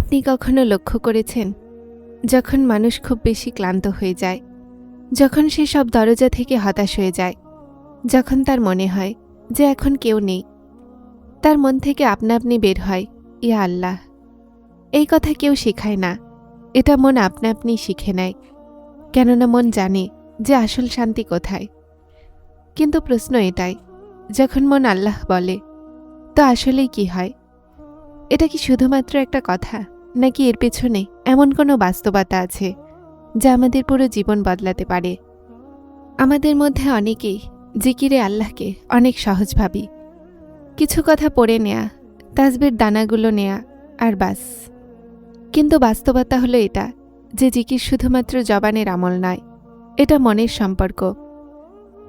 আপনি কখনো লক্ষ্য করেছেন, যখন মানুষ খুব বেশি ক্লান্ত হয়ে যায়, যখন সে সব দরজা থেকে হতাশ হয়ে যায়, যখন তার মনে হয় যে এখন কেউ নেই, তার মন থেকে আপনা আপনি বের হয়, ইয়া আল্লাহ। এই কথা কেউ শেখায় না, এটা মন আপনা আপনি শিখে নেয়, কেননা মন জানে যে আসল শান্তি কোথায়। কিন্তু প্রশ্ন এটাই, যখন মন আল্লাহ বলে, তো আসলেই কি হয়? এটা কি শুধুমাত্র একটা কথা, নাকি এর পেছনে এমন কোনো বাস্তবতা আছে যা আমাদের পুরো জীবন বদলাতে পারে? আমাদের মধ্যে অনেকেই জিকিরে আল্লাহকে অনেক সহজ ভাবি। কিছু কথা পড়ে নেয়া, তাসবির দানাগুলো নেয়া, আর বাস। কিন্তু বাস্তবতা হলো এটা যে জিকির শুধুমাত্র জবানের আমল নয়, এটা মনের সম্পর্ক।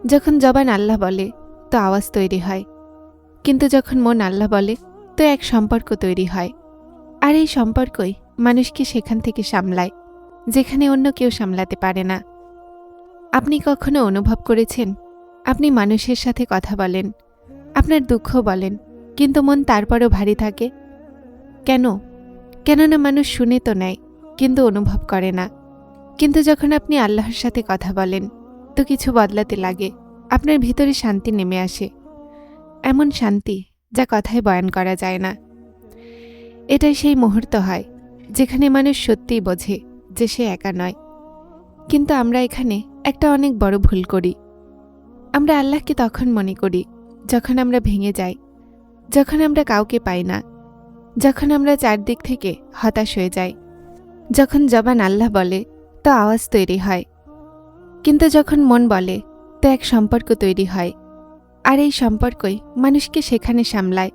যখন জবান আল্লাহ বলে তো আওয়াজ তৈরি হয়, কিন্তু যখন মন আল্লাহ বলে তো এক সম্পর্ক তৈরি হয়। আর এই সম্পর্কই মানুষকে সেখান থেকে সামলায় যেখানে অন্য কেউ সামলাতে পারে না। আপনি কখনো অনুভব করেছেন, আপনি মানুষের সাথে কথা বলেন, আপনার দুঃখ বলেন, কিন্তু মন তারপরও ভারী থাকে? কেন? কেননা মানুষ শুনে তো নেয়, কিন্তু অনুভব করে না। কিন্তু যখন আপনি আল্লাহর সাথে কথা বলেন তো কিছু বদলাতে লাগে, আপনার ভিতরে শান্তি নেমে আসে, এমন শান্তি যা কথায় বয়ান করা যায় না। এটাই সেই মুহূর্ত হয় যেখানে মানুষ সত্যিই বোঝে যে সে একা নয়। কিন্তু আমরা এখানে একটা অনেক বড় ভুল করি। আমরা আল্লাহকে তখন মনে করি যখন আমরা ভেঙে যাই, যখন আমরা কাউকে পাই না, যখন আমরা চারদিক থেকে হতাশ হয়ে যাই, যখন জবান আল্লাহ বলে তো আওয়াজ তৈরি হয়, কিন্তু যখন মন বলে তো এক সম্পর্ক তৈরি হয়। আর এই সম্পর্কই মানুষকে সেখানে সামলায়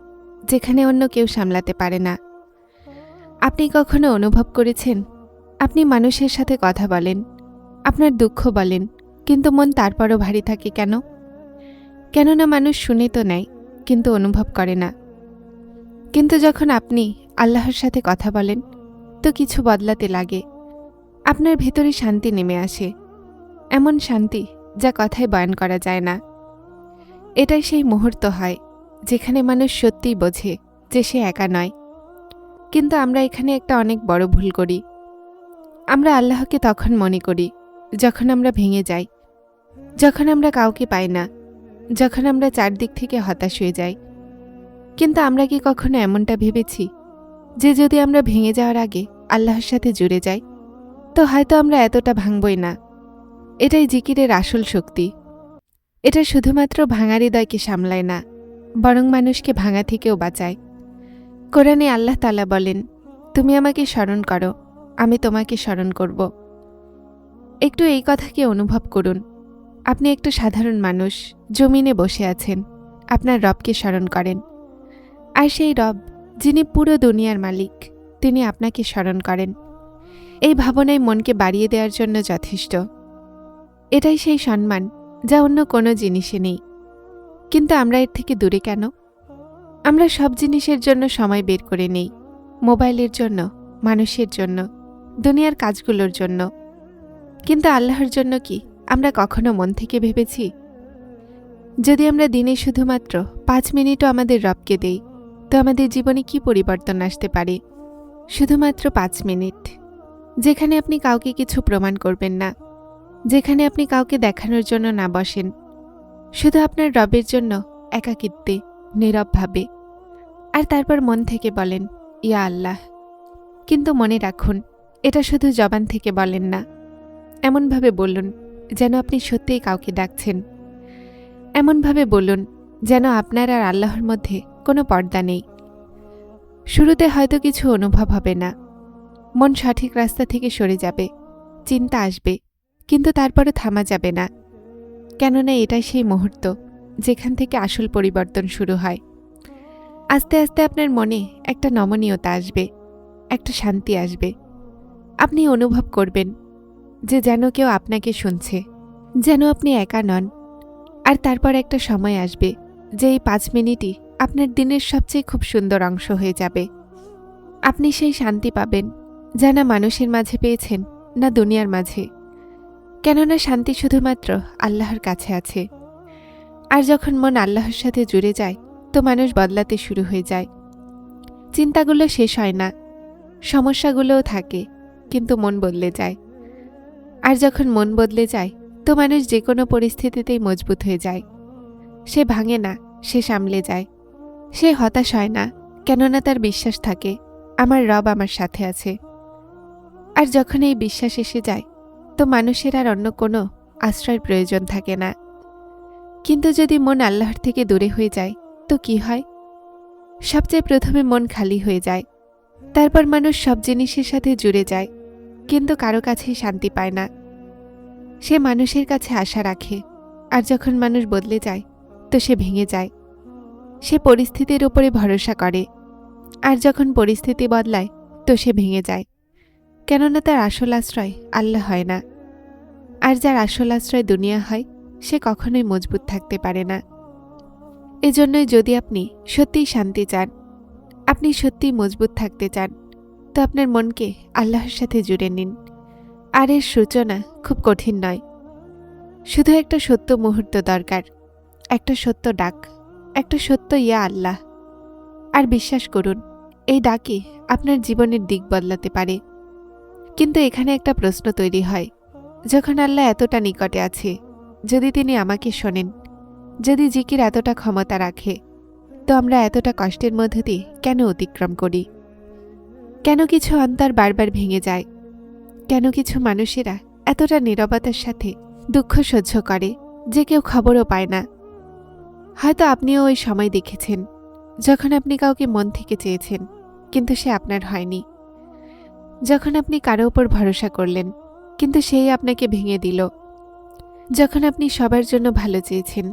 যেখানে অন্য কেউ সামলাতে পারে না। আপনি কখনো অনুভব করেছেন, আপনি মানুষের সাথে কথা বলেন, আপনার দুঃখ বলেন, কিন্তু মন তারপরও ভারী থাকে কেন? কেননা মানুষ শুনে তো নেয়, কিন্তু অনুভব করে না। কিন্তু যখন আপনি আল্লাহর সাথে কথা বলেন তো কিছু বদলাতে লাগে, আপনার ভেতরে শান্তি নেমে আসে, এমন শান্তি যা কথায় বয়ান করা যায় না। এটাই সেই মুহূর্ত হয় যেখানে মানুষ সত্যিই বোঝে যে সে একা নয়। কিন্তু আমরা এখানে একটা অনেক বড় ভুল করি। আমরা আল্লাহকে তখন মনে করি যখন আমরা ভেঙে যাই, যখন আমরা কাউকে পাই না, যখন আমরা চারদিক থেকে হতাশ হয়ে যাই। কিন্তু আমরা কি কখনো এমনটা ভেবেছি যে যদি আমরা ভেঙে যাওয়ার আগে আল্লাহর সাথে জুড়ে যাই তো হয়তো আমরা এতটা ভাঙবই না? এটাই জিকিরের আসল শক্তি। এটা শুধুমাত্র ভাঙা হৃদয়কে সামলায় না, বরং মানুষকে ভাঙা থেকেও বাঁচায়। কোরআনে আল্লাহ তাআলা বলেন, তুমি আমাকে স্মরণ করো, আমি তোমাকে স্মরণ করব। একটু এই কথাকে অনুভব করুন। আপনি একটু সাধারণ মানুষ, জমিনে বসে আছেন, আপনার রবকে স্মরণ করেন। আর সেই রব, যিনি পুরো দুনিয়ার মালিক, তিনি আপনাকে স্মরণ করেন। এই ভাবনায় মনকে বাড়িয়ে দেওয়ার জন্য যথেষ্ট। এটাই সেই সম্মান যা অন্য কোনো জিনিসে নেই। কিন্তু আমরা এর থেকে দূরে কেন? আমরা সব জিনিসের জন্য সময় বের করে নেই, মোবাইলের জন্য, মানুষের জন্য, দুনিয়ার কাজগুলোর জন্য। কিন্তু আল্লাহর জন্য কি আমরা কখনো মন থেকে ভেবেছি? যদি আমরা দিনে শুধুমাত্র 5 মিনিটও আমাদের রবকে দেই তো আমাদের জীবনে কি পরিবর্তন আসতে পারে? শুধুমাত্র 5 মিনিট, যেখানে আপনি কাউকে কিছু প্রমাণ করবেন না, যেখানে আপনি কাউকে দেখানোর জন্য না বসেন, শুধু আপনার রবের জন্য একাকিত্বে, নীরবভাবে, আর তারপর মন থেকে বলেন, ইয়া আল্লাহ। কিন্তু মনে রাখুন, এটা শুধু জবান থেকে বলেন না, এমনভাবে বলুন যেন আপনি সত্যিই কাউকে ডাকছেন। এমনভাবে বলুন যেন আপনার আর আল্লাহর মধ্যে কোনো পর্দা নেই। শুরুতে হয়তো কিছু অনুভব হবে না, মন সঠিক রাস্তা থেকে সরে যাবে, চিন্তা আসবে, কিন্তু তারপরে থামা যাবে না। কেননা এটাই সেই মুহূর্ত যেখান থেকে আসল পরিবর্তন শুরু হয়। আস্তে আস্তে আপনার মনে একটা নমনীয়তা আসবে, একটা শান্তি আসবে। আপনি অনুভব করবেন যে যেন কেউ আপনাকে শুনছে, যেন আপনি একা নন। আর তারপর একটা সময় আসবে যে এই 5 মিনিটই আপনার দিনের সবচেয়ে খুব সুন্দর অংশ হয়ে যাবে। আপনি সেই শান্তি পাবেন যা না মানুষের মাঝে পেয়েছেন, না দুনিয়ার মাঝে। কেননা শান্তি শুধুমাত্র আল্লাহর কাছে আছে। আর যখন মন আল্লাহর সাথে জুড়ে যায় তো মানুষ বদলাতে শুরু হয়ে যায়। চিন্তাগুলো শেষ হয় না, সমস্যাগুলোও থাকে, কিন্তু মন বদলে যায়। আর যখন মন বদলে যায় তো মানুষ যে কোনো পরিস্থিতিতেই মজবুত হয়ে যায়। সে ভাঙে না, সে সামলে যায়। সে হতাশ হয় না, কেননা তার বিশ্বাস থাকে আমার রব আমার সাথে আছে। আর যখন এই বিশ্বাস এসে যায় তো মানুষের আর অন্য কোনো আশ্রয়ের প্রয়োজন থাকে না। কিন্তু যদি মন আল্লাহর থেকে দূরে হয়ে যায় তো কি হয়? সবচেয়ে প্রথমে মন খালি হয়ে যায়, তারপর মানুষ সব জিনিসের সাথে জুড়ে যায়, কিন্তু কারো কাছেই শান্তি পায় না। সে মানুষের কাছে আশা রাখে, আর যখন মানুষ বদলে যায় তো সে ভেঙে যায়। সে পরিস্থিতির উপরে ভরসা করে, আর যখন পরিস্থিতি বদলায় তো সে ভেঙে যায়, কেননা তার আসল আশ্রয় আল্লাহ হয় না। আর যার আসল আশ্রয় দুনিয়া হয় সে কখনোই মজবুত থাকতে পারে না। এজন্যই যদি আপনি সত্যিই শান্তি চান, আপনি সত্যিই মজবুত থাকতে চান, তো আপনার মনকে আল্লাহর সাথে জুড়ে নিন। আর এর সূচনা খুব কঠিন নয়, শুধু একটা সত্য মুহূর্ত দরকার, একটা সত্য ডাক, একটা সত্য ইয়া আল্লাহ। আর বিশ্বাস করুন, এই ডাকে আপনার জীবনের দিক বদলাতে পারে। কিন্তু এখানে একটা প্রশ্ন তৈরি হয়, যখন আল্লাহ এতটা নিকটে আছে, যদি তিনি আমাকে শোনেন, যদি জিকির এতটা ক্ষমতা রাখে, তো আমরা এতটা কষ্টের মধ্যে দিয়ে কেন অতিক্রম করি? কেন কিছু অন্তর বারবার ভেঙে যায়? কেন কিছু মানুষেরা এতটা নীরবতার সাথে দুঃখ সহ্য করে যে কেউ খবরও পায় না? হয়তো আপনিও ওই সময় দেখেছেন যখন আপনি কাউকে মন থেকে চেয়েছেন, কিন্তু সে আপনার হয়নি। যখন আপনি কারো উপর ভরসা করলেন, কিন্তু সেই আপনাকে ভেঙে দিল। যখন আপনি সবার জন্য ভালো চেয়েছেন,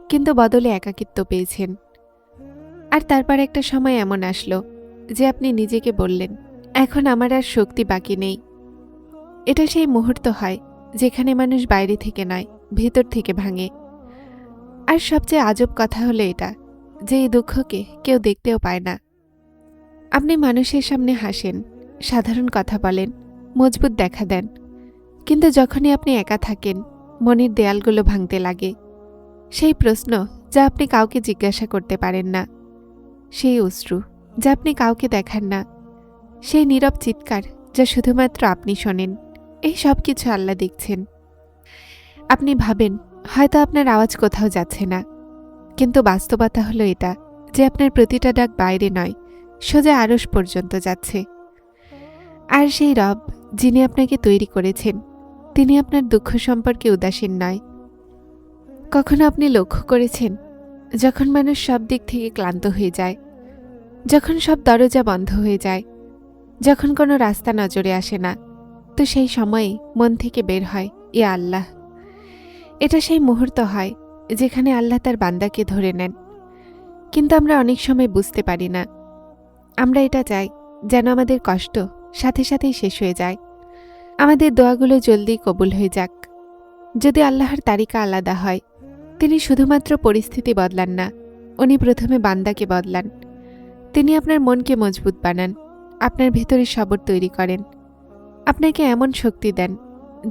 কিন্তু বদলে একাকিত্ব পেয়েছেন। আর তারপর একটা সময় এমন আসলো যে আপনি নিজেকে বললেন, এখন আমার আর শক্তি বাকি নেই। এটা সেই মুহূর্ত হয় যেখানে মানুষ বাইরে থেকে নয়, ভেতর থেকে ভাঙে। আর সবচেয়ে আজব কথা হলো এটা, যে এই দুঃখকে কেউ দেখতেও পায় না। আপনি মানুষের সামনে হাসেন, সাধারণ কথা বলেন, মজবুত দেখা দেন, কিন্তু যখনই আপনি একা থাকেন, মনের দেয়ালগুলো ভাঙতে লাগে। সেই প্রশ্ন যা আপনি কাউকে জিজ্ঞাসা করতে পারেন না, সেই অশ্রু যা আপনি কাউকে দেখান না, সেই নীরব চিৎকার যা শুধুমাত্র আপনি শোনেন, এই সব কিছু আল্লাহ দেখছেন। আপনি ভাবেন হয়তো আপনার আওয়াজ কোথাও যাচ্ছে না, কিন্তু বাস্তবতা হলো এটা যে আপনার প্রতিটা ডাক বাইরে নয়, সোজা আরশ পর্যন্ত যাচ্ছে। আর সেই রব যিনি আপনাকে তৈরি করেছেন, তিনি আপনার দুঃখ সম্পর্কে উদাসীন নয়। কখনো আপনি লক্ষ্য করেছেন, যখন মানুষ সব দিক থেকে ক্লান্ত হয়ে যায়, যখন সব দরজা বন্ধ হয়ে যায়, যখন কোনো রাস্তা নজরে আসে না, তো সেই সময়েই মন থেকে বের হয় ইয়া আল্লাহ। এটা সেই মুহূর্ত হয় যেখানে আল্লাহ তার বান্দাকে ধরে নেন। কিন্তু আমরা অনেক সময় বুঝতে পারি না। আমরা এটা চাই যেন আমাদের কষ্ট সাথে সাথেই শেষ হয়ে যায়, আমাদের দোয়াগুলো জলদি কবুল হয়ে যাক। যদি আল্লাহর তারিকা আলাদা হয়, তিনি শুধুমাত্র পরিস্থিতি বদলান না, উনি প্রথমে বান্দাকে বদলান। তিনি আপনার মনকে মজবুত বানান, আপনার ভেতরে সবর তৈরি করেন, আপনাকে এমন শক্তি দেন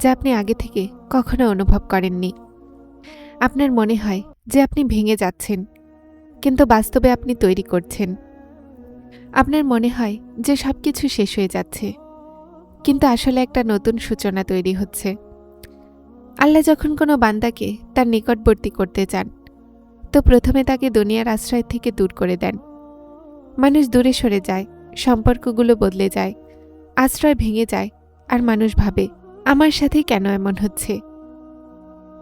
যা আপনি আগে থেকে কখনো অনুভব করেননি। আপনার মনে হয় যে আপনি ভেঙে যাচ্ছেন, কিন্তু বাস্তবে আপনি তৈরি করছেন। আপনার মনে হয় যে সবকিছু শেষ হয়ে যাচ্ছে, কিন্তু আসলে একটা নতুন সূচনা তৈরি হচ্ছে। আল্লাহ যখন কোনো বান্দাকে তার নিকটবর্তী করতে চান, তো প্রথমে তাকে দুনিয়ার আশ্রয় থেকে দূর করে দেন। মানুষ দূরে সরে যায়, সম্পর্কগুলো বদলে যায়, আশ্রয় ভেঙে যায়, আর মানুষ ভাবে আমার সাথে কেন এমন হচ্ছে।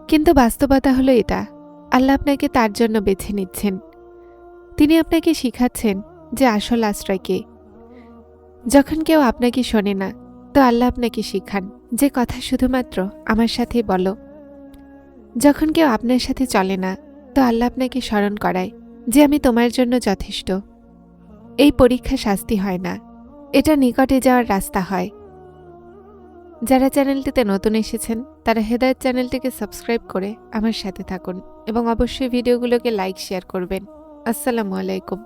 কিন্তু বাস্তবতা হলো এটা, আল্লাহ আপনাকে তার জন্য বেছে নিচ্ছেন। তিনি আপনাকে শিখাচ্ছেন যে আসল আশ্রয় কে। যখন কেউ আপনাকে শোনে না, তো আল্লাহ আপনাকে শিখান যে কথা শুধুমাত্র আমার সাথেই বলো। যখন কেউ আপনার সাথে চলে না, তো আল্লাহ আপনাকে স্মরণ করায় যে আমি তোমার জন্য যথেষ্ট। এই পরীক্ষা শাস্তি হয় না, এটা নিকটে যাওয়ার রাস্তা হয়। যারা চ্যানেলটিতে নতুন এসেছেন তারা হেদায়েত চ্যানেলটিকে সাবস্ক্রাইব করে আমার সাথে থাকুন এবং অবশ্যই ভিডিওগুলোকে লাইক শেয়ার করবেন। আসসালামু আলাইকুম।